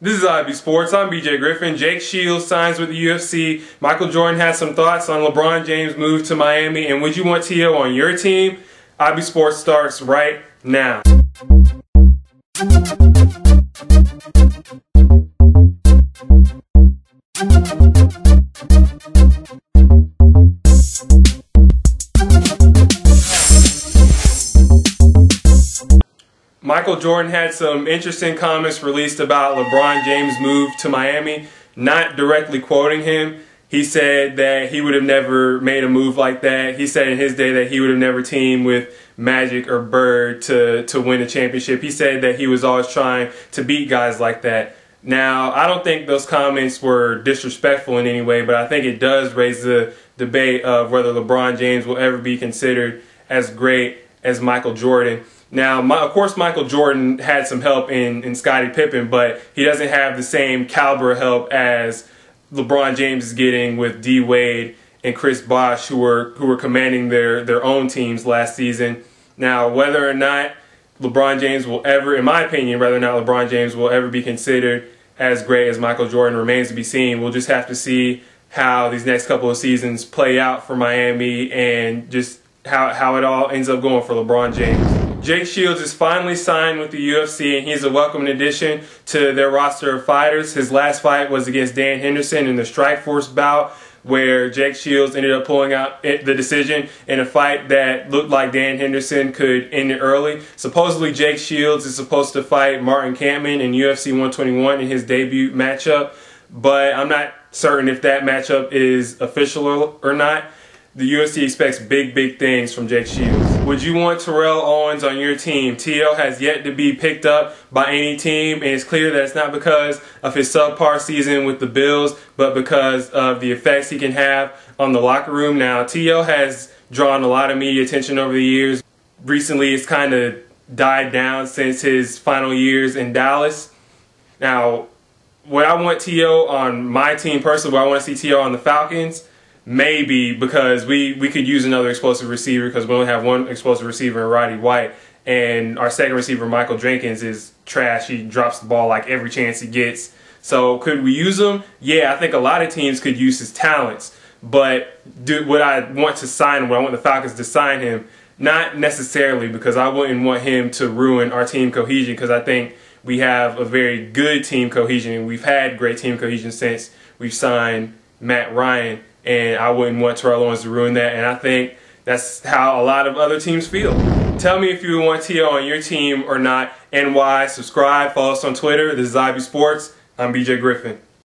This is IB Sports. I'm BJ Griffin. Jake Shields signs with the UFC. Michael Jordan has some thoughts on LeBron James' move to Miami. And would you want T.O. on your team? IB Sports starts right now. Michael Jordan had some interesting comments released about LeBron James' move to Miami. Not directly quoting him, he said that he would have never made a move like that. He said in his day that he would have never teamed with Magic or Bird to win a championship. He said that he was always trying to beat guys like that. Now, I don't think those comments were disrespectful in any way, but I think it does raise the debate of whether LeBron James will ever be considered as great as Michael Jordan. Now, of course, Michael Jordan had some help in Scottie Pippen, but he doesn't have the same caliber of help as LeBron James is getting with D. Wade and Chris Bosh, who were commanding their own teams last season. Now, whether or not LeBron James will ever, in my opinion, whether or not LeBron James will ever be considered as great as Michael Jordan remains to be seen. We'll just have to see how these next couple of seasons play out for Miami and just how it all ends up going for LeBron James. Jake Shields is finally signed with the UFC, and he's a welcome addition to their roster of fighters. His last fight was against Dan Henderson in the Strikeforce bout, where Jake Shields ended up pulling out the decision in a fight that looked like Dan Henderson could end it early. Supposedly, Jake Shields is supposed to fight Martin Kampmann in UFC 121 in his debut matchup, but I'm not certain if that matchup is official or not. The UFC expects big things from Jake Shields. Would you want Terrell Owens on your team? T.O. has yet to be picked up by any team, and it's clear that it's not because of his subpar season with the Bills, but because of the effects he can have on the locker room. Now, T.O. has drawn a lot of media attention over the years. Recently, it's kind of died down since his final years in Dallas. Now, would I want T.O. on my team personally? Would I want to see T.O. on the Falcons? Maybe, because we could use another explosive receiver because we only have one explosive receiver in Roddy White, and our second receiver, Michael Jenkins, is trash. He drops the ball like every chance he gets. So could we use him? Yeah, I think a lot of teams could use his talents, but would I want to sign him? Would I want the Falcons to sign him? Not necessarily, because I wouldn't want him to ruin our team cohesion, because I think we have a very good team cohesion, and we've had great team cohesion since we've signed Matt Ryan. And I wouldn't want Terrell Owens to ruin that, and I think that's how a lot of other teams feel. Tell me if you want T.O. on your team or not, and why. Subscribe, follow us on Twitter. This is IB Sports. I'm BJ Griffin.